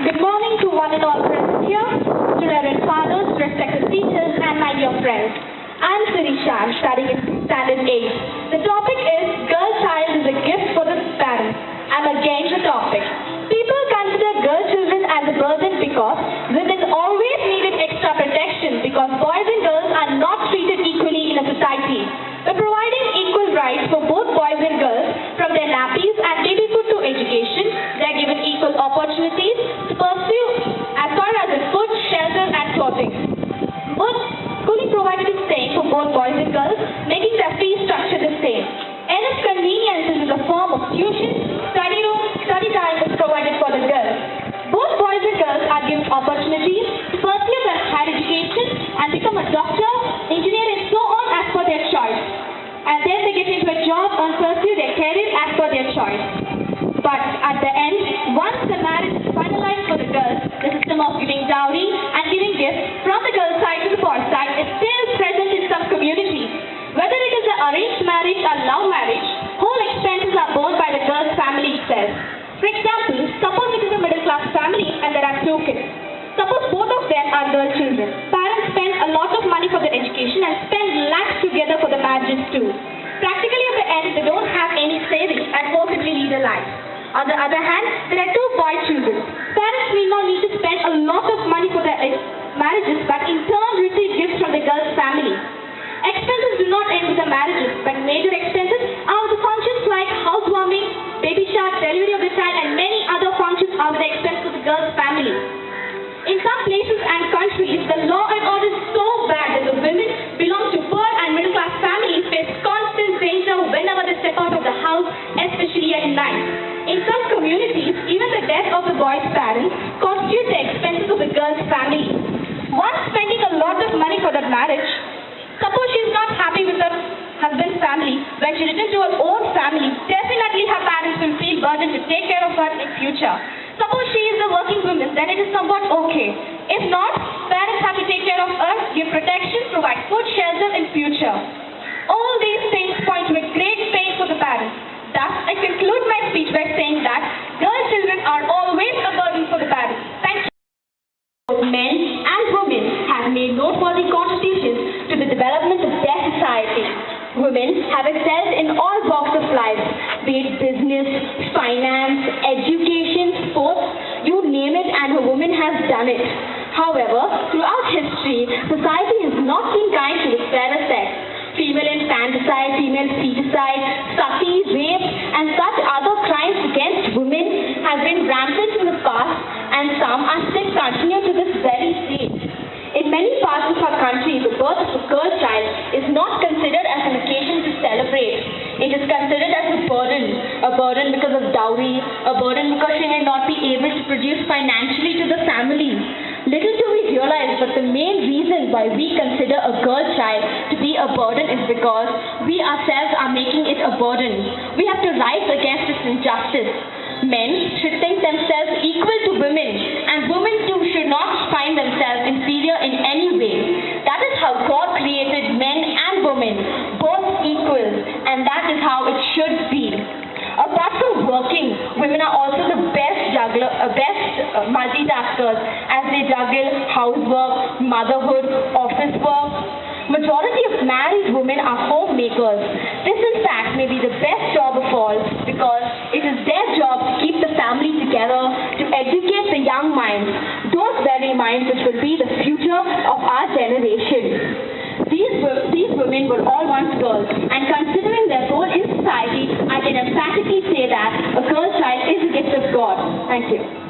Good morning to one and all present here, to Reverend Fathers, respected teachers, and my dear friends. I'm Sirisha. I'm studying in Standard 8. The topic is Girl Child is a Gift for the Parents. I'm again the topic. People consider girl children as a burden because women always needed extra protection because boys and girls are not treated equally in a society. By providing equal rights for both boys and girls, from their nappies and baby food to education, they are given equal opportunities to pursue as far as in food, shelter and clothing. Both schooling provided is same for both boys and girls, making their fee structure the same. Enough convenience is in the form of tuition, study room, study time is provided for the girls. Both boys and girls are given opportunities to pursue their higher education and become a doctor, engineer and so on as per their choice. And then they get into a job and pursue their career as per their choice. But at the end, once the marriage is finalized for the girls, the system of giving dowry and giving gifts from the girl side to the boy side is still present in some communities. Whether it is an arranged marriage or love marriage, whole expenses are borne by the girl's family itself. For example, suppose it is a middle class family and there are 2 kids. Suppose both of them are girl children. Parents spend a lot of money for their education and spend lakhs together for the marriages too. Practically at the end, they don't have any savings and forcibly lead a life. On the other hand, there are 2 boy children. Parents may not need to spend a lot of money for their marriages but in turn receive gifts from the girl's family. Expenses do not end with the marriages, but major expenses are the functions like housewarming, baby shower, delivery of the child and many other functions are the expense of the girl's family. In some places and countries, the law and order is so bad that the women belong to poor and middle class families face constant danger whenever they step out of the house, especially at night. In some communities, even the death of the boy's parents constitutes the expenses of the girl's family. Once spending a lot of money for that marriage, suppose she is not happy with her husband's family, when she returns to her own family, definitely her parents will feel burdened to take care of her in future. Suppose she is a working woman, then it is somewhat okay. If not, parents have to take care of her, give protection, provide food, shelter in future. All these things point to a great pain for the parents. Thus, I conclude my speech by saying that girl children are always a burden for the parents. Thank you. Both men and women have made noteworthy contributions to the development of their society. Women have excelled in all walks of life, be it business, finance, education, sports, you name it, and a woman has done it. However, throughout history, society has not been kind to the fairer sex. Female infanticide, female feticide, sati, rape, and such other crimes against women have been rampant in the past, and some are still continue to this very stage. In many parts of our country, the birth of a girl child is not considered as an occasion to celebrate. It is considered as a burden because of dowry, a burden because she may not be able to produce financially to the family. Little do we realize that the main reason why we consider a girl child to be a burden is because we ourselves are making it a burden. We have to rise against this injustice. Men should think themselves equal to women, and women too should not find themselves inferior in any way. That is how God created men and women, both equal, and that is how it should be. Apart from working, women are also the best multitaskers as they juggle housework, motherhood, office work. Majority of married women are homemakers. This in fact may be the best job of all because it is their job to keep the family together, to educate the young minds, those very minds which will be the future of our generation. These women were all once girls, and considering their role in society, I can emphatically say that a girl child is a gift of God. Thank you.